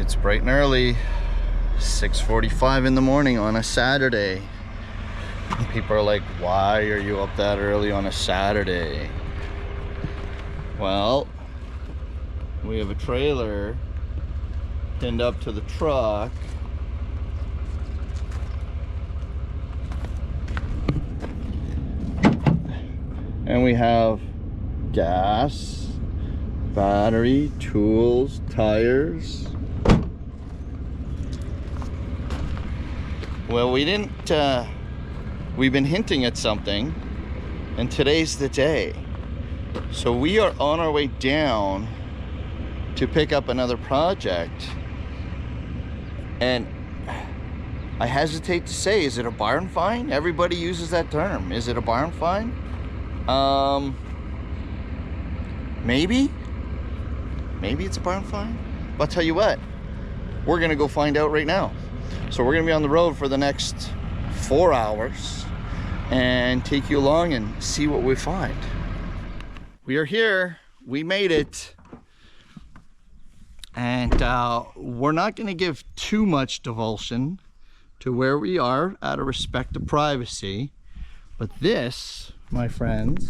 It's bright and early, 6:45 in the morning on a Saturday. And people are like, why are you up that early on a Saturday? Well, we have a trailer pinned up to the truck. And we have gas, battery, tools, tires. Well, we've been hinting at something, and today's the day. So we are on our way down to pick up another project. And I hesitate to say, is it a barn find? Everybody uses that term. Is it a barn find? Maybe it's a barn find. But I'll tell you what, we're gonna go find out right now. So we're gonna be on the road for the next 4 hours and take you along and see what we find. We are here, we made it. And we're not gonna give too much divulsion to where we are out of respect to privacy. But this, my friends,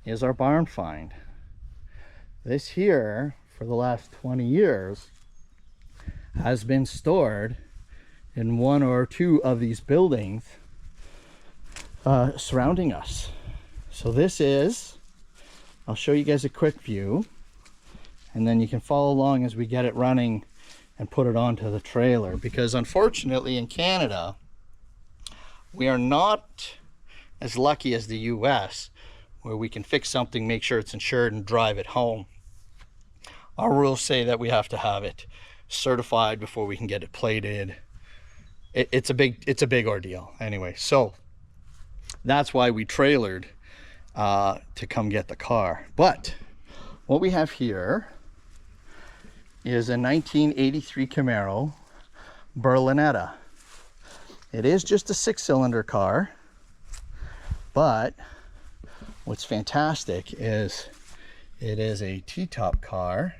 is our barn find. This here, for the last 20 years, has been stored in one or two of these buildings surrounding us. So this is, I'll show you guys a quick view, and then you can follow along as we get it running and put it onto the trailer. Because unfortunately in Canada, we are not as lucky as the US, where we can fix something, make sure it's insured, and drive it home. Our rules say that we have to have it certified before we can get it plated. It's a big ordeal. Anyway, so that's why we trailered to come get the car. But what we have here is a 1983 Camaro Berlinetta. It is just a 6-cylinder car, but what's fantastic is it is a T-top car,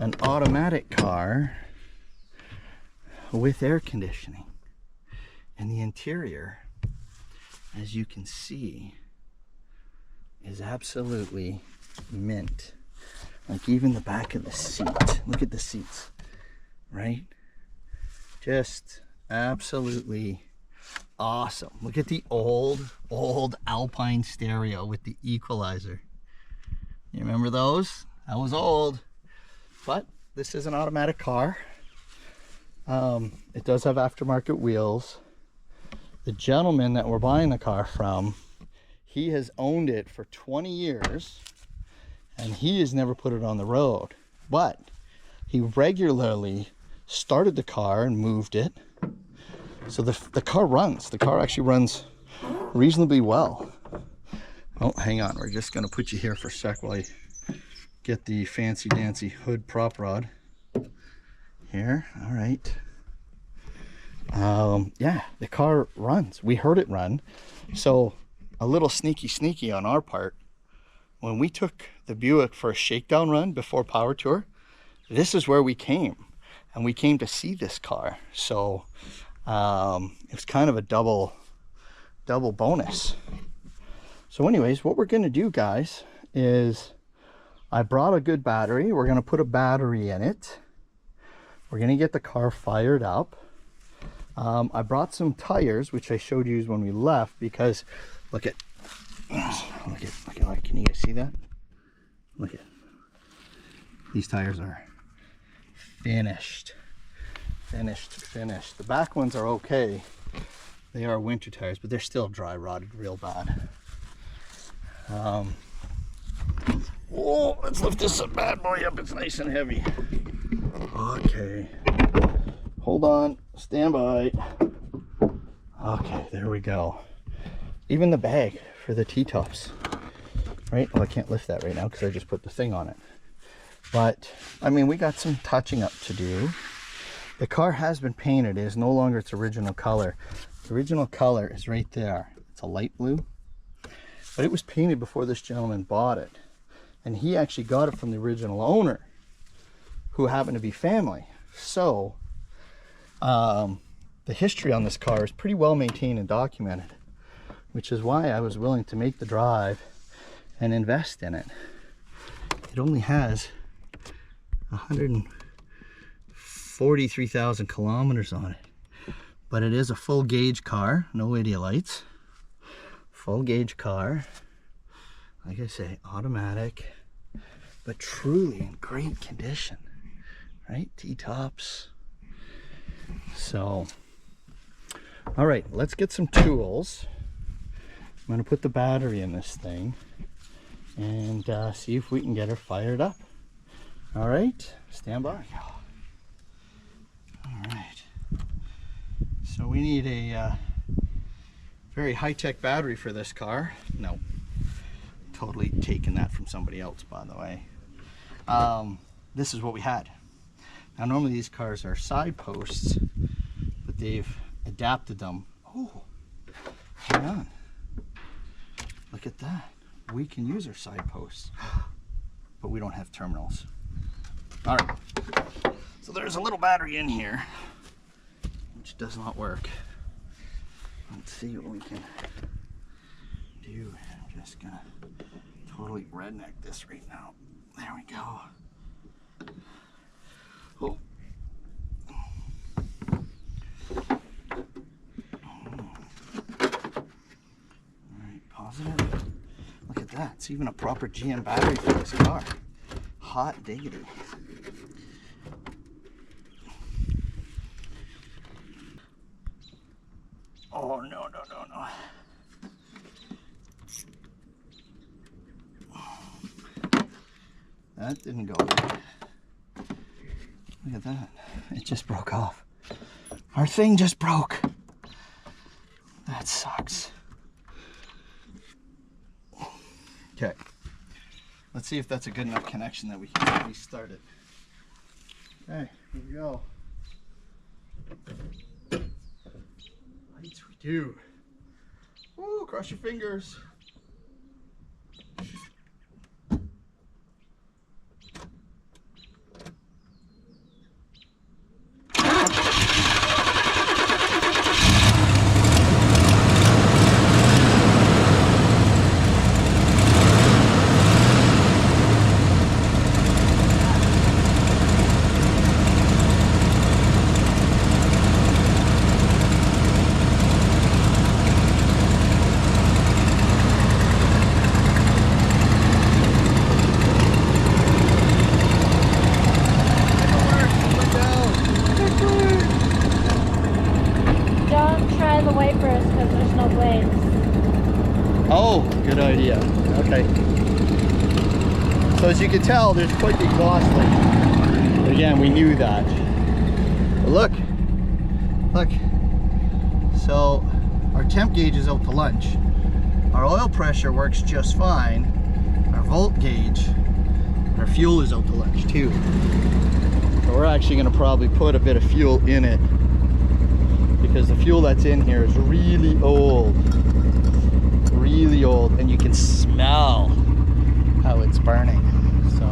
an automatic car with air conditioning. And the interior, as you can see, is absolutely mint. Like even the back of the seat. Look at the seats, right? Just absolutely awesome. Look at the old Alpine stereo with the equalizer. You remember those? That was old. But this is an automatic car. It does have aftermarket wheels. The gentleman that we're buying the car from, he has owned it for 20 years and he has never put it on the road. But he regularly started the car and moved it. So the car runs. The car actually runs reasonably well. Oh, hang on. We're just going to put you here for a sec while I get the fancy dancy hood prop rod here. All right. Yeah, the car runs. We heard it run. So a little sneaky on our part. When we took the Buick for a shakedown run before Power Tour, this is where we came. And we came to see this car. So it was kind of a double bonus. So anyways, what we're going to do, guys, is I brought a good battery. We're going to put a battery in it. We're going to get the car fired up. I brought some tires, which I showed you when we left, because look at, can you guys see that? Look at, these tires are finished. The back ones are okay. They are winter tires, but they're still dry rotted real bad. Oh, let's lift this bad boy up. It's nice and heavy. Okay. Hold on. Stand by. Okay, there we go. Even the bag for the T-tops. Right? Well, I can't lift that right now because I just put the thing on it. But, I mean, we got some touching up to do. The car has been painted. It is no longer its original color. The original color is right there. It's a light blue. But it was painted before this gentleman bought it. And he actually got it from the original owner, who happen to be family. So the history on this car is pretty well maintained and documented, which is why I was willing to make the drive and invest in it. It only has 143,000 kilometers on it, but it is a full gauge car, no idiot lights. Full gauge car, like I say, automatic, but truly in great condition, right? T-tops. So, all right, let's get some tools. I'm gonna put the battery in this thing and see if we can get her fired up. All right, stand by. All right, so we need a very high-tech battery for this car. No, totally taken that from somebody else, by the way. This is what we had. Now normally these cars are side posts, but they've adapted them. Oh, hang on, look at that. We can use our side posts, but we don't have terminals. All right, so there's a little battery in here which does not work. Let's see what we can do. I'm just gonna totally redneck this right now. There we go. Oh. Alright, positive. Look at that. It's even a proper GM battery for this car. Hot diggity. Oh, no, no, no, no. That didn't go good. Look at that. It just broke off. Our thing just broke. That sucks. Okay. Let's see if that's a good enough connection that we can restart it. Okay, here we go. Lights we do. Ooh, cross your fingers. Good idea. Okay. So as you can tell, there's quite the exhaust leak. But again, we knew that. But look. So our temp gauge is out to lunch. Our oil pressure works just fine. Our volt gauge, our fuel is out to lunch too. So we're actually going to probably put a bit of fuel in it, because the fuel that's in here is really old, and you can smell how it's burning. So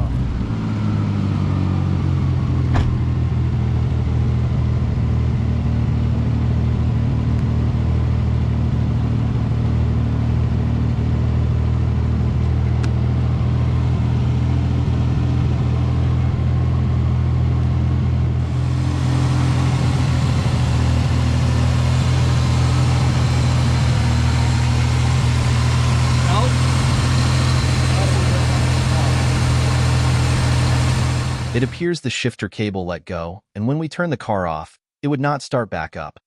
It appears the shifter cable let go, and when we turn the car off, it would not start back up.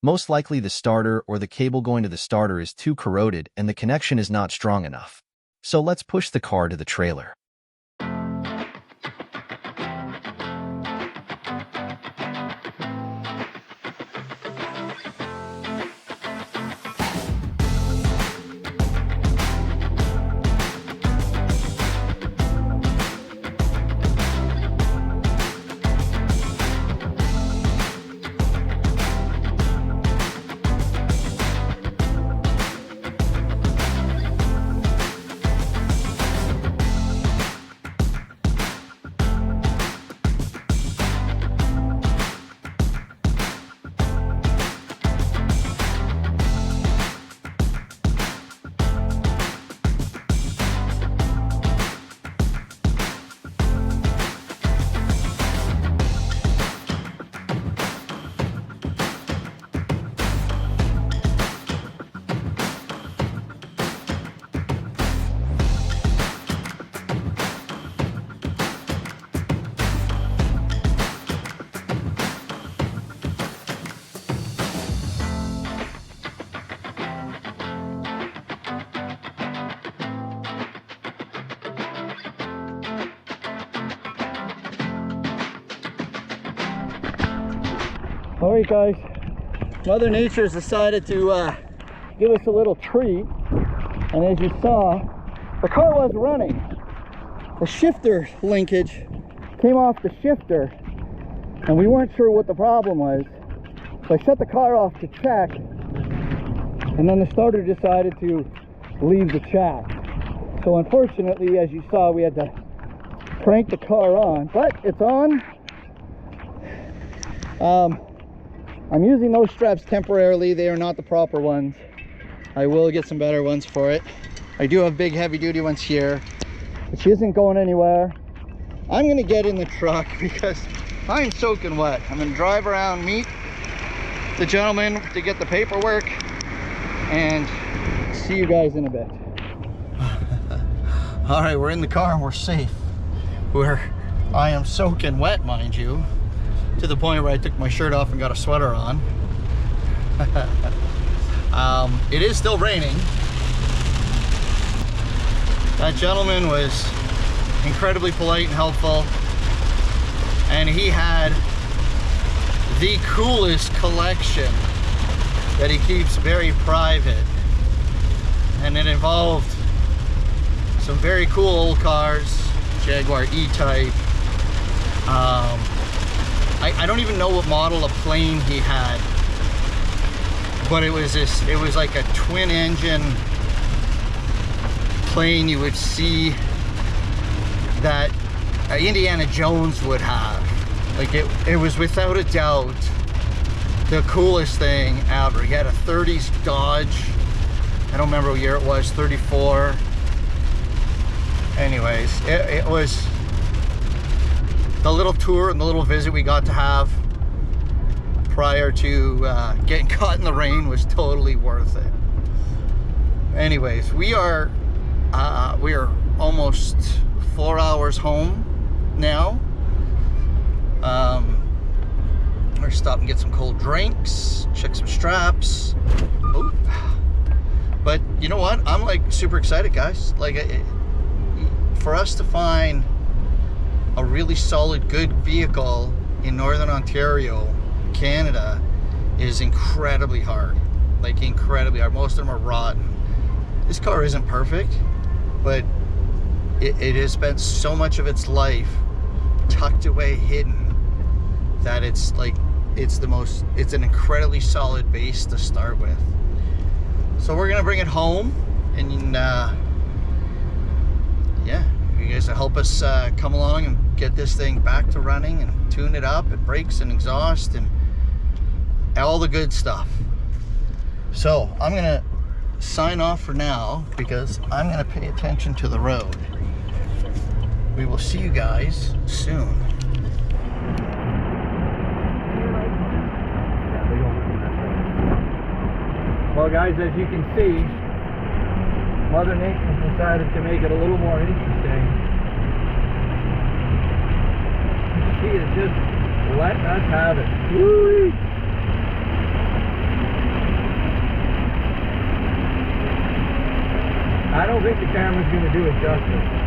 Most likely the starter or the cable going to the starter is too corroded and the connection is not strong enough. So let's push the car to the trailer. All right, guys. Mother Nature's decided to give us a little treat. And as you saw, the car was running. The shifter linkage came off the shifter, and we weren't sure what the problem was. So I shut the car off to check, and then the starter decided to leave the chat. So unfortunately, as you saw, we had to crank the car on, but it's on. I'm using those straps temporarily. They are not the proper ones. I will get some better ones for it. I do have big heavy duty ones here, but she isn't going anywhere. I'm gonna get in the truck because I'm soaking wet. I'm gonna drive around, meet the gentleman to get the paperwork, and see you guys in a bit. All right, we're in the car and we're safe. I am soaking wet, mind you, to the point where I took my shirt off and got a sweater on. It is still raining. That gentleman was incredibly polite and helpful, and he had the coolest collection that he keeps very private, and it involved some very cool old cars, Jaguar E-Type. I don't even know what model of plane he had, but it was like a twin engine plane you would see that Indiana Jones would have. Like it was without a doubt the coolest thing ever. He had a 30s Dodge. I don't remember what year it was, 34. Anyways, it was the little tour and the little visit we got to have prior to getting caught in the rain was totally worth it. Anyways, we are almost 4 hours home now. We're gonna stop and get some cold drinks, check some straps. Ooh. But you know what? I'm like super excited, guys. Like for us to find a really solid, good vehicle in Northern Ontario, Canada, is incredibly hard. Like incredibly hard. Most of them are rotten. This car isn't perfect, but it has spent so much of its life tucked away, hidden, that it's like it's an incredibly solid base to start with. So we're gonna bring it home, and yeah, you guys will help us come along and get this thing back to running and tune it up, and brakes and exhaust and all the good stuff. So I'm gonna sign off for now because I'm gonna pay attention to the road. We will see you guys soon. Well, guys, as you can see, Mother Nature decided to make it a little more interesting. She is just letting us have it. Woo-wee. I don't think the camera's going to do it justice.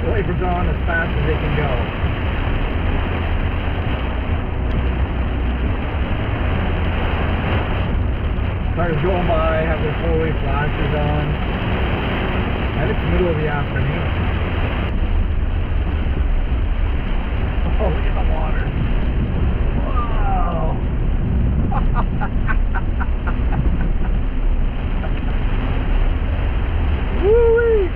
Wipers on as fast as they can go. Cars going by, have their four-way flashers on, and it's the middle of the afternoon. Oh, look at the water. Whoa! Woo-wee!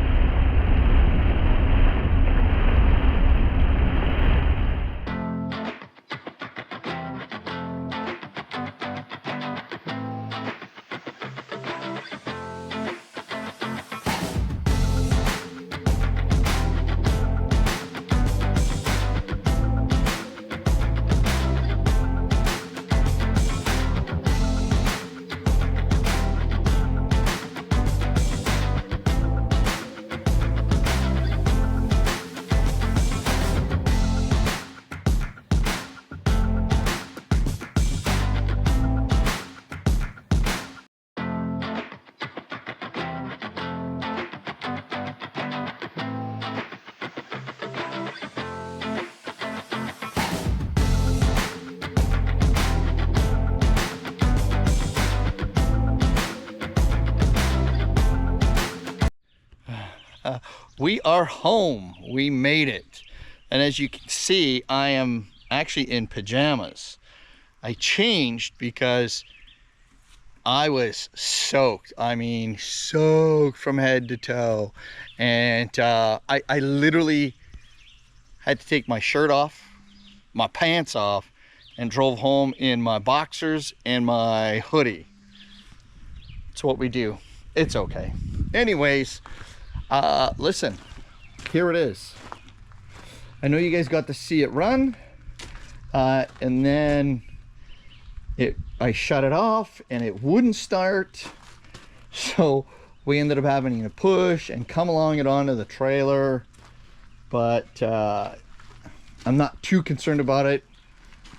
We are home. We made it. And as you can see, I am actually in pajamas. I changed because I was soaked. I mean, soaked from head to toe. And I literally had to take my shirt off, my pants off, and drove home in my boxers and my hoodie. It's what we do. It's okay. Anyways, listen, here it is. I know you guys got to see it run, and then I shut it off and it wouldn't start. So we ended up having to push and come along it onto the trailer. But I'm not too concerned about it.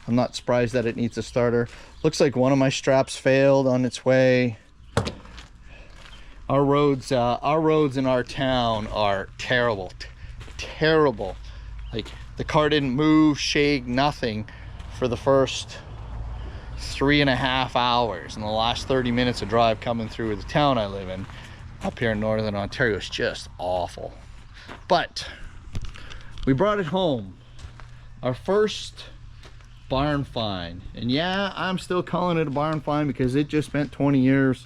I'm not surprised that it needs a starter. Looks like one of my straps failed on its way. Our roads in our town are terrible, terrible. Like, the car didn't move, shake, nothing for the first 3.5 hours. And the last 30 minutes of drive coming through the town I live in, up here in Northern Ontario, is just awful. But we brought it home. Our first barn find. And yeah, I'm still calling it a barn find because it just spent 20 years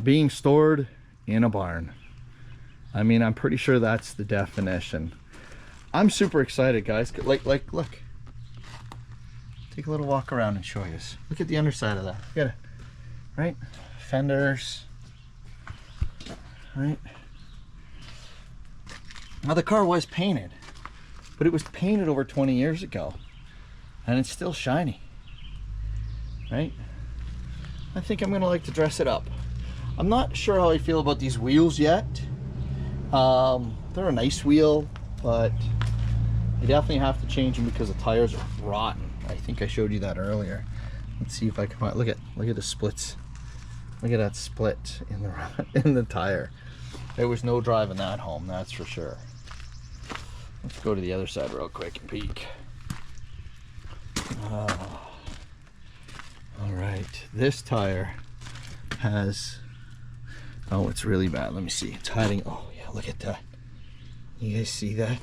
being stored in a barn. I mean, I'm pretty sure that's the definition. I'm super excited, guys. Like look, take a little walk around and show you. Look at the underside of that. Look at it, right? Fenders, right? Now, the car was painted, but it was painted over 20 years ago, and it's still shiny, right? I think I'm gonna like to dress it up. I'm not sure how I feel about these wheels yet. They're a nice wheel, but I definitely have to change them because the tires are rotten. I think I showed you that earlier. Let's see if I can find. Look at the splits. Look at that split in the tire. There was no driving that home, that's for sure. Let's go to the other side real quick and peek. All right, this tire has, oh, it's really bad. Let me see. It's hiding. Oh yeah, look at that. You guys see that?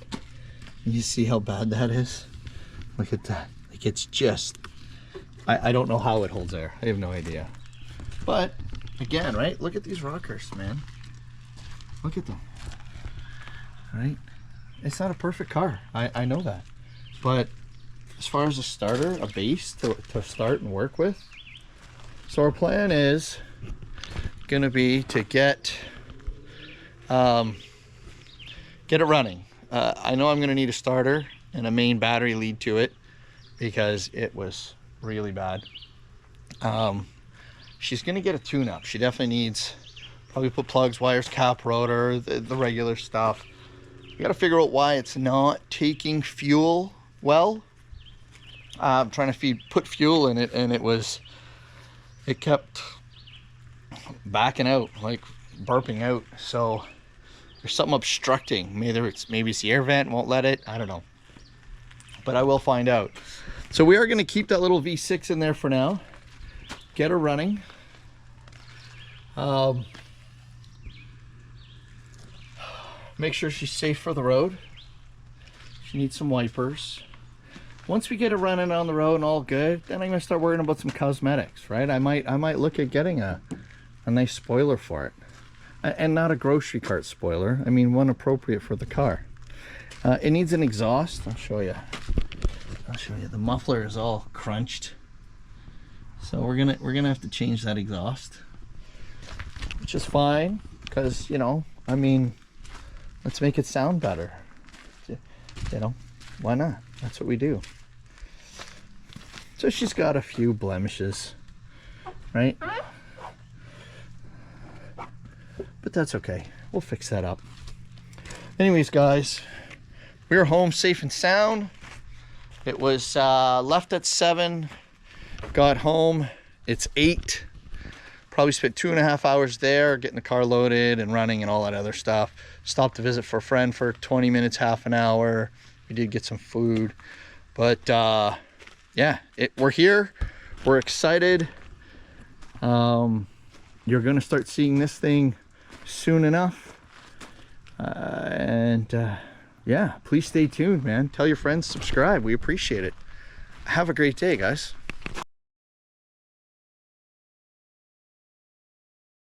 You see how bad that is? Look at that. Like, it's just, I don't know how it holds air. I have no idea. But again, right? Look at these rockers, man. Look at them. Right? It's not a perfect car. I know that. But as far as a starter, a base to start and work with. So our plan is gonna be to get it running. I know I'm gonna need a starter and a main battery lead to it because it was really bad. She's gonna get a tune-up. She definitely needs, probably put plugs, wires, cap, rotor, the regular stuff. You gotta figure out why it's not taking fuel well. I'm trying to put fuel in it, and it kept backing out, like burping out. So there's something obstructing. Maybe it's the air vent won't let it. I don't know, but I will find out. So we are going to keep that little V6 in there for now. Get her running. Make sure she's safe for the road. She needs some wipers. Once we get it running on the road and all good, then I'm gonna start worrying about some cosmetics, right? I might look at getting a nice spoiler for it, and not a grocery cart spoiler. I mean, one appropriate for the car. It needs an exhaust. I'll show you. The muffler is all crunched, so we're gonna have to change that exhaust, which is fine because, you know, I mean, let's make it sound better. You know, why not? That's what we do. So she's got a few blemishes, right? But that's okay. We'll fix that up. Anyways, guys, we're home safe and sound. It was left at 7, got home. It's 8. Probably spent 2.5 hours there getting the car loaded and running and all that other stuff. Stopped to visit for a friend for 20 minutes, half an hour. We did get some food, but yeah, we're here. We're excited. You're gonna start seeing this thing soon enough, Yeah, please stay tuned, man. Tell your friends, subscribe. We appreciate it. Have a great day, guys.